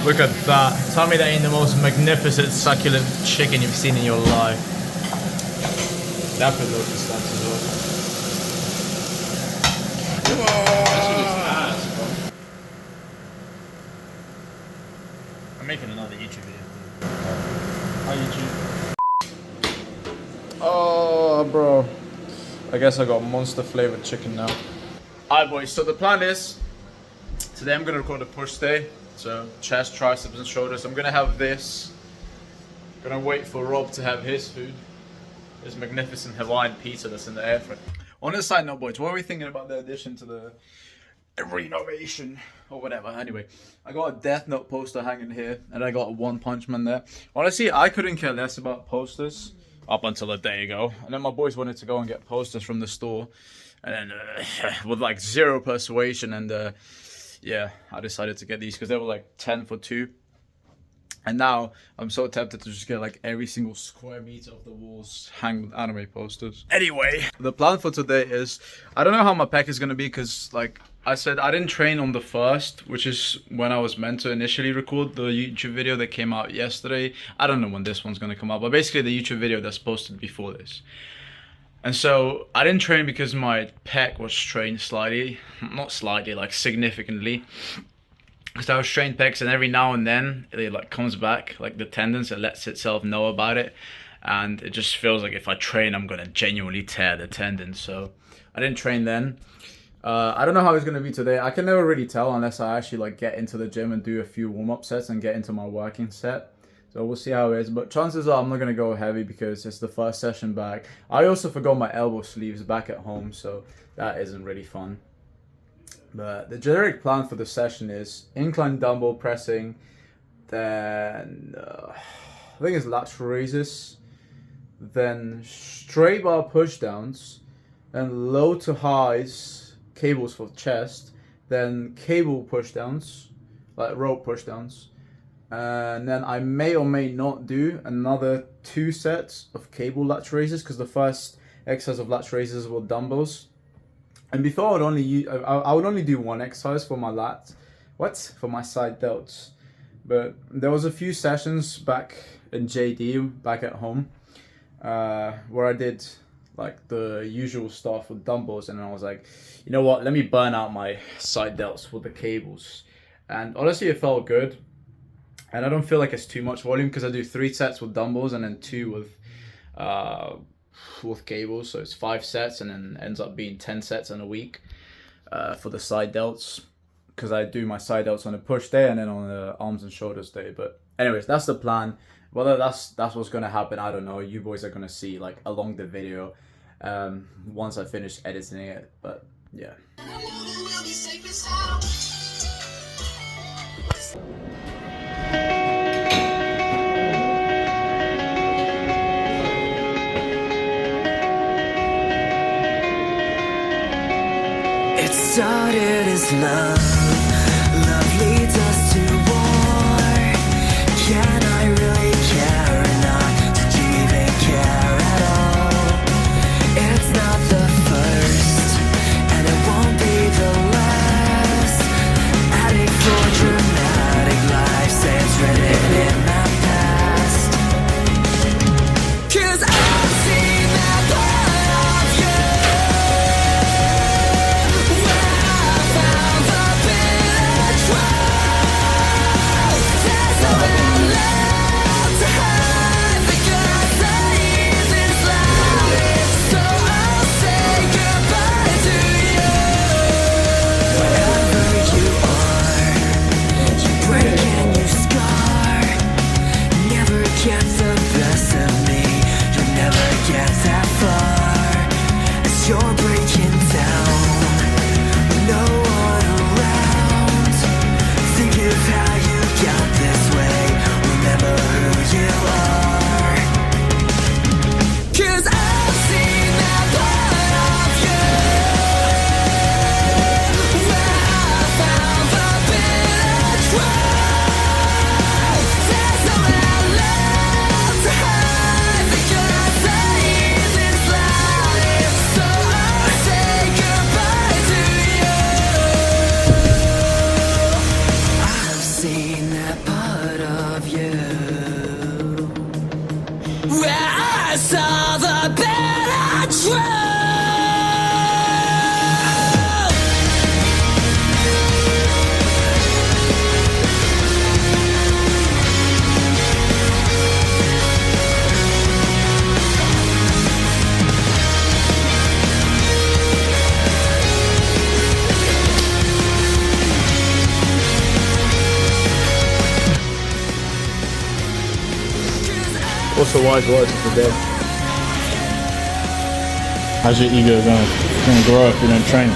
Look at that. Tell me that ain't the most magnificent, succulent chicken you've seen in your life. That could look the stats as well. I'm making another YouTube video. Hi YouTube. Oh, bro. I guess I got monster flavored chicken now. Alright boys, so the plan is, today I'm gonna record a push day. So chest, triceps and shoulders. I'm gonna have this. Gonna wait for Rob to have his food. This magnificent Hawaiian pizza that's in the air fryer. On a side note boys, what are we thinking about the addition to the renovation or whatever? Anyway, I got a Death Note poster hanging here and I got a One Punch Man there. Honestly, I couldn't care less about posters up until a day ago. And then my boys wanted to go and get posters from the store. And then with like zero persuasion and yeah, I decided to get these because they were like 10 for 2. And now I'm so tempted to just get like every single square meter of the walls hang with anime posters. Anyway, the plan for today is, I don't know how my pack is going to be because like I said, I didn't train on the 1st, which is when I was meant to initially record the YouTube video that came out yesterday. I don't know when this one's going to come out, but basically the YouTube video that's posted before this. And so I didn't train because my pec was strained slightly, not slightly, like significantly. Because I was strained pecs and every now and then it like comes back, like the tendons, it lets itself know about it. And it just feels like if I train, I'm gonna genuinely tear the tendon. So I didn't train then. I don't know how it's gonna be today. I can never really tell unless I actually like get into the gym and do a few warm-up sets and get into my working set. So we'll see how it is, but chances are I'm not going to go heavy because it's the first session back. I also forgot my elbow sleeves back at home, so that isn't really fun. But the generic plan for the session is incline dumbbell pressing, then I think it's lateral raises, then straight bar pushdowns, and low to highs, cables for chest, then cable pushdowns, like rope pushdowns. And then I may or may not do another 2 sets of cable lat raises because the first exercise of lat raises were dumbbells. And before I would only do 1 exercise for my lat, for my side delts. But there was a few sessions back in JD, back at home, where I did like the usual stuff with dumbbells, and I was like, you know what? Let me burn out my side delts with the cables. And honestly, it felt good. And I don't feel like it's too much volume because I do 3 sets with dumbbells and then 2 with cables. So it's 5 sets and then ends up being 10 sets in a week for the side delts. Because I do my side delts on a push day and then on the arms and shoulders day. But anyways, that's the plan. Whether that's what's going to happen, I don't know. You boys are going to see like along the video once I finish editing it. But yeah. It started as love leads us to war. Can I really care enough to even care at all? It's not the first, and it won't be the last. Adding for dramatic life, say it's written in my past. 'Cause I've seen that part of you. Seen that Also, wise words of the day. How's your ego gonna grow if you don't train?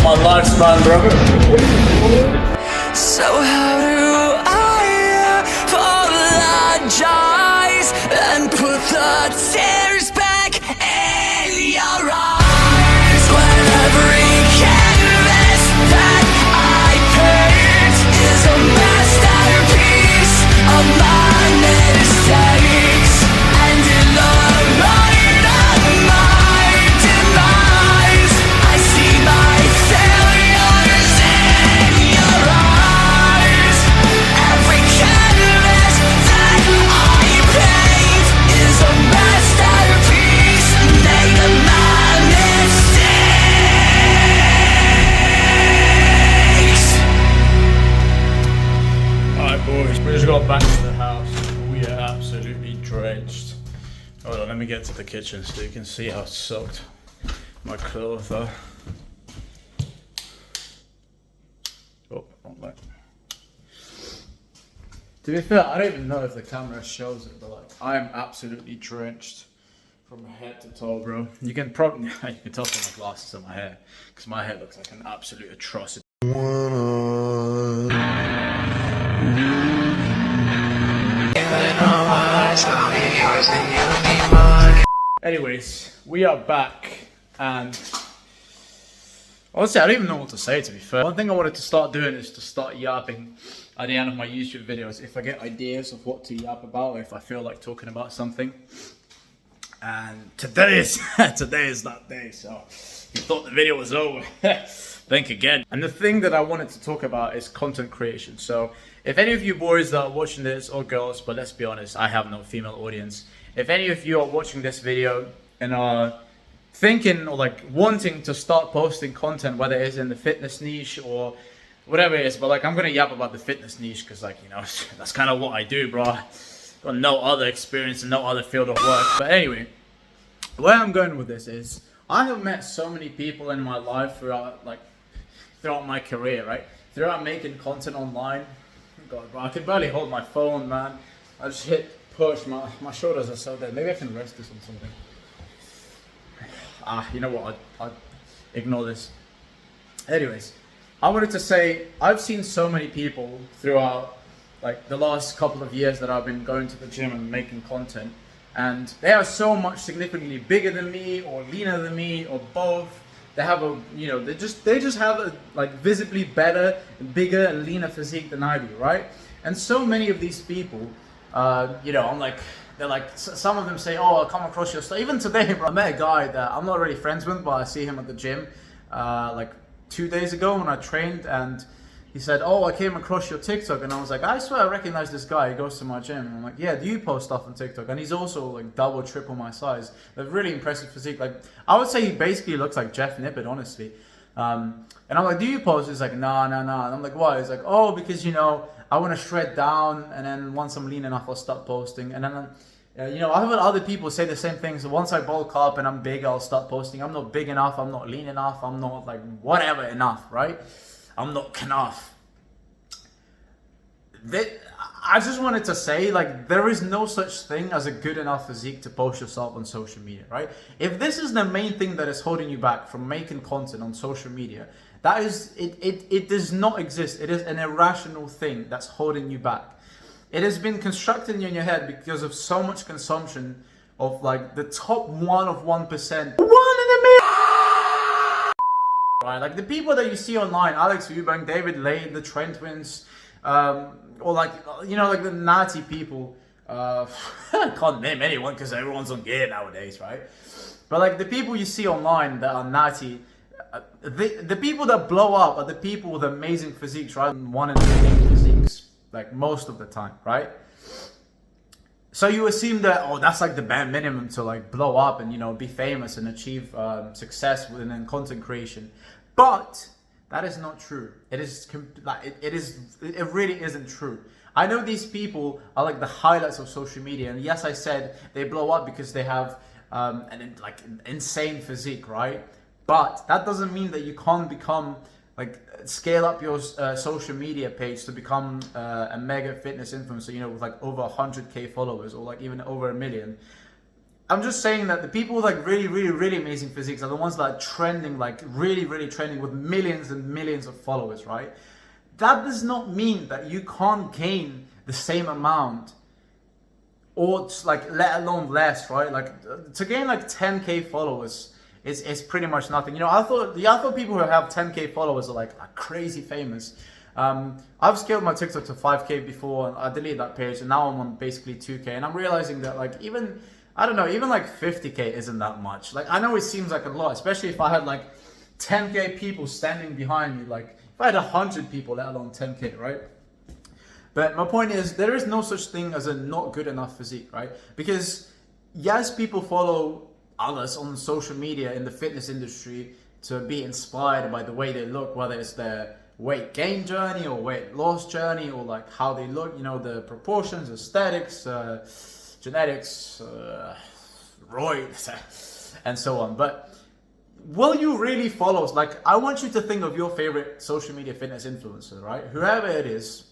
My lifespan, brother. So how do I apologize and put the tears back in your eyes when every canvas that I paint is a masterpiece of my mistakes, and in the light of my demise I see my failures in your eyes. Every canvas that I paint is a masterpiece made of my mistakes. Alright boys, we just got back to the house. We are absolutely drenched. Hold on, let me get to the kitchen so you can see how soaked my clothes are. Oh, wrong light. To be fair, I don't even know if the camera shows it, but like, I'm absolutely drenched from head to toe, bro. You can probably, you can tell from the glasses on my hair, because my hair looks like an absolute atrocity. Anyways, we are back, and honestly, I don't even know what to say, to be fair. One thing I wanted to start doing is to start yapping at the end of my YouTube videos if I get ideas of what to yap about, or if I feel like talking about something. And today is that day, so if you thought the video was over, think again. And the thing that I wanted to talk about is content creation. So if any of you boys that are watching this, or girls, but let's be honest, I have no female audience. If any of you are watching this video and are thinking or like wanting to start posting content, whether it's in the fitness niche or whatever it is, but like I'm gonna yap about the fitness niche because, like, you know, that's kind of what I do, bro. Got no other experience and no other field of work. But anyway, where I'm going with this is I have met so many people in my life throughout my career, right? Throughout making content online. God, bro, I can barely hold my phone, man. I just hit push. My shoulders are so dead. Maybe I can rest this on something. You know what? I'll ignore this. Anyways, I wanted to say I've seen so many people throughout like the last couple of years that I've been going to the gym and making content, and they are so much significantly bigger than me, or leaner than me, or both. They have a, you know, they just have a like visibly better, bigger, and leaner physique than I do, right? And so many of these people, you know, I'm like, they're like, some of them say, oh, I come across your stuff. Even today, bro, I met a guy that I'm not really friends with, but I see him at the gym, like 2 days ago when I trained, and he said, oh, I came across your TikTok, and I was like, I swear I recognize this guy, he goes to my gym. And I'm like, yeah, do you post stuff on TikTok? And he's also like double, triple my size. A really impressive physique. Like, I would say he basically looks like Jeff Nippert, honestly. And I'm like, do you post? He's like, nah. And I'm like, why? He's like, oh, because, you know, I want to shred down, and then once I'm lean enough, I'll start posting. And then, you know, I've had other people say the same thing. So once I bulk up and I'm big, I'll start posting. I'm not big enough, I'm not lean enough, I'm not like whatever enough, right? I'm not enough. I just wanted to say, like, there is no such thing as a good enough physique to post yourself on social media, right? If this is the main thing that is holding you back from making content on social media, that is, it does not exist. It is an irrational thing that's holding you back. It has been constructed in your head because of so much consumption of like the top 1 of 1%. 1 in a million! Right, like the people that you see online, Alex Eubank, David Lane, the Trent twins, or like, you know, like the Nazi people, I can't name anyone because everyone's on gear nowadays, right? But like the people you see online that are natty, the people that blow up are the people with amazing physiques, right? One in a million physiques, like most of the time, right? So you assume that, oh, that's like the bare minimum to like blow up and, you know, be famous and achieve success within content creation. But that is not true. It is like it really isn't true. I know these people are like the highlights of social media, and yes, I said they blow up because they have an insane physique, right? But that doesn't mean that you can't become like scale up your social media page to become a mega fitness influencer, you know, with like over 100k followers or like even over 1 million. I'm just saying that the people with like really amazing physiques are the ones that are trending, like really trending with millions and millions of followers, right? That does not mean that you can't gain the same amount or like let alone less, right? Like to gain like 10k followers is pretty much nothing. You know, I thought people who have 10k followers are like crazy famous. I've scaled my TikTok to 5k before, and I deleted that page, and now I'm on basically 2k, and I'm realizing that like even like 50k isn't that much. Like I know it seems like a lot, especially if I had like 10k people standing behind me. Like if I had 100 people, let alone 10k, right? But my point is, there is no such thing as a not good enough physique, right? Because yes, people follow others on social media in the fitness industry to be inspired by the way they look, whether it's their weight gain journey or weight loss journey, or like how they look, you know, the proportions, aesthetics, genetics, roids, and so on. But will you really follow? Like, I want you to think of your favorite social media fitness influencer, right? Whoever it is,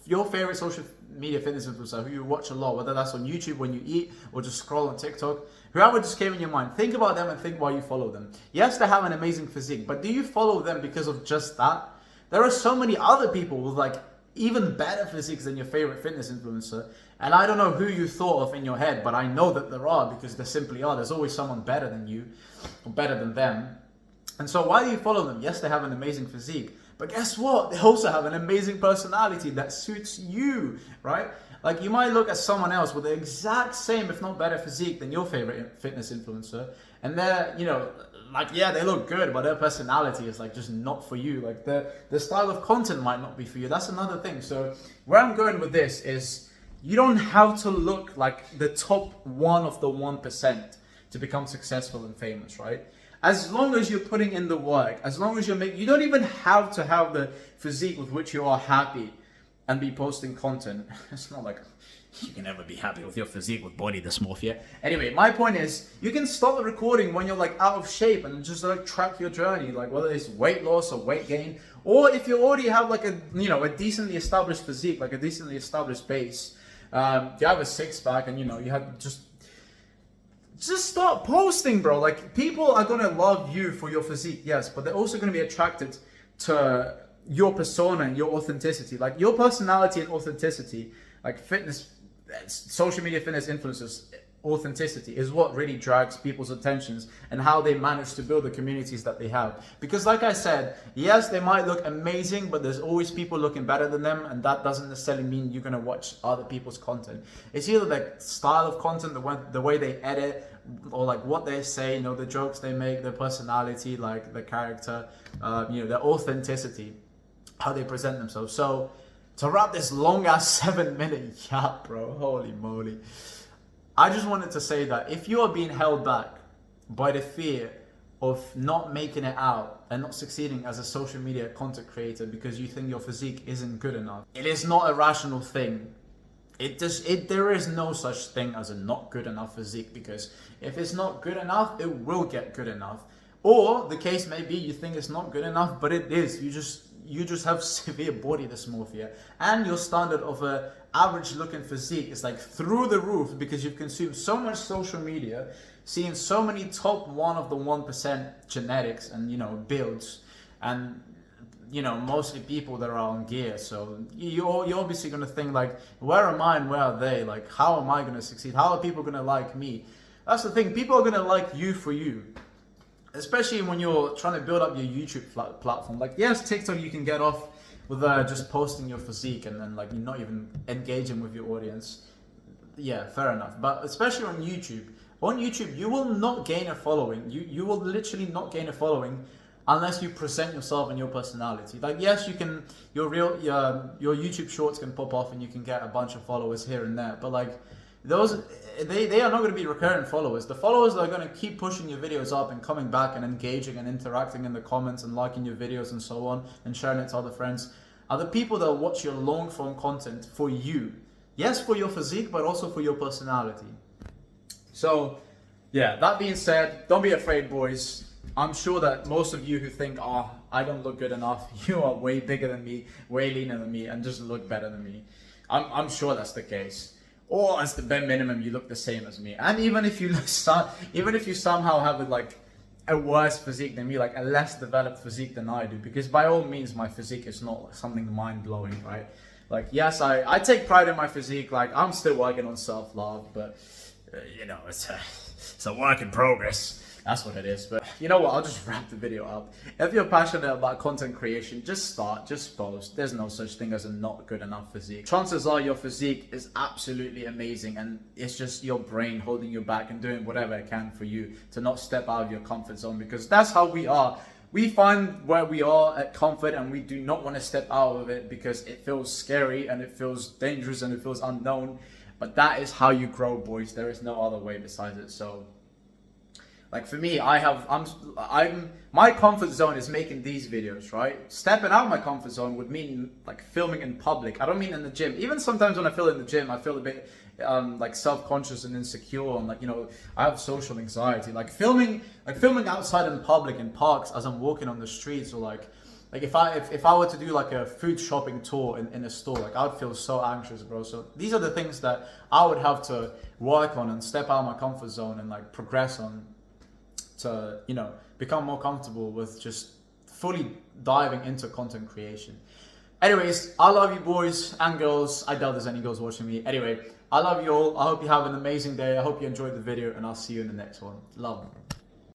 your favorite social media fitness influencer who you watch a lot, whether that's on YouTube when you eat or just scroll on TikTok, whoever just came in your mind, think about them and think why you follow them. Yes, they have an amazing physique, but do you follow them because of just that? There are so many other people with like even better physiques than your favorite fitness influencer, and I don't know who you thought of in your head, but I know that there are, because there simply are. There's always someone better than you or better than them. And so why do you follow them? Yes, they have an amazing physique, but guess what? They also have an amazing personality that suits you, right? Like you might look at someone else with the exact same, if not better physique than your favorite fitness influencer, and they're, you know, like, yeah, they look good, but their personality is like just not for you. Like the style of content might not be for you. That's another thing. So where I'm going with this is, you don't have to look like the top 1 of the 1% to become successful and famous, right? As long as you're putting in the work, as long as you don't even have to have the physique with which you are happy and be posting content. It's not like you can never be happy with your physique with body dysmorphia. Anyway, my point is, you can stop the recording when you're like out of shape and just like track your journey, like whether it's weight loss or weight gain, or if you already have like a, you know, a decently established physique, like a decently established base, you have a six-pack, and you know, you have just start posting, bro. Like, people are gonna love you for your physique, yes, but they're also gonna be attracted to your persona and your authenticity. Like, your personality and authenticity, like fitness, social media fitness influencers, authenticity is what really drags people's attentions and how they manage to build the communities that they have. Because like I said, yes, they might look amazing, but there's always people looking better than them, and that doesn't necessarily mean you're going to watch other people's content. It's either the style of content, the way they edit, or like what they say, you know, the jokes they make, their personality, like the character, you know, their authenticity, how they present themselves. So to wrap this long ass 7-minute yap, bro, holy moly, I just wanted to say that if you are being held back by the fear of not making it out and not succeeding as a social media content creator because you think your physique isn't good enough, it is not a rational thing. There is no such thing as a not good enough physique, because if it's not good enough, it will get good enough. Or the case may be you think it's not good enough, but it is. You just have severe body dysmorphia, and your standard of a average looking physique is like through the roof because you've consumed so much social media, seeing so many top 1 of the 1% genetics and, you know, builds, and, you know, mostly people that are on gear. So you're obviously going to think like, where am I and where are they? Like, how am I going to succeed? How are people going to like me? That's the thing. People are going to like you for you. Especially when you're trying to build up your YouTube platform. Like, yes, TikTok you can get off with just posting your physique and then like you're not even engaging with your audience. yeah, fair enough. But especially on YouTube, you will not gain a following. You will literally not gain a following unless you present yourself and your personality. Like, yes, you can, your YouTube shorts can pop off and you can get a bunch of followers here and there. But like, those, they are not going to be recurrent followers. The followers that are going to keep pushing your videos up and coming back and engaging and interacting in the comments and liking your videos and so on and sharing it to other friends are the people that watch your long form content for you. Yes, for your physique, but also for your personality. So yeah, that being said, don't be afraid, boys. I'm sure that most of you who think, oh, I don't look good enough, you are way bigger than me, way leaner than me, and just look better than me. I'm sure that's the case. Or as the bare minimum, you look the same as me. And even if you somehow have like a worse physique than me, like a less developed physique than I do, because by all means, my physique is not something mind blowing, right? Like, yes, I take pride in my physique. Like, I'm still working on self-love, but you know, it's a work in progress. That's what it is. But you know what? I'll just wrap the video up. If you're passionate about content creation, just start, just post. There's no such thing as a not good enough physique. Chances are your physique is absolutely amazing, and it's just your brain holding you back and doing whatever it can for you to not step out of your comfort zone, because that's how we are. We find where we are at comfort and we do not want to step out of it because it feels scary and it feels dangerous and it feels unknown. But that is how you grow, boys. There is no other way besides it. So, like for me, my comfort zone is making these videos, right? Stepping out of my comfort zone would mean like filming in public. I don't mean in the gym. Even sometimes when I feel in the gym, I feel a bit like self-conscious and insecure, and like, you know, I have social anxiety. Like filming outside in public in parks as I'm walking on the streets, or like if I were to do like a food shopping tour in a store, like I would feel so anxious, bro. So these are the things that I would have to work on and step out of my comfort zone and like progress on to, you know, become more comfortable with just fully diving into content creation. Anyways, I love you boys and girls. I doubt there's any girls watching me. Anyway, I love you all. I hope you have an amazing day. I hope you enjoyed the video, and I'll see you in the next one. Love.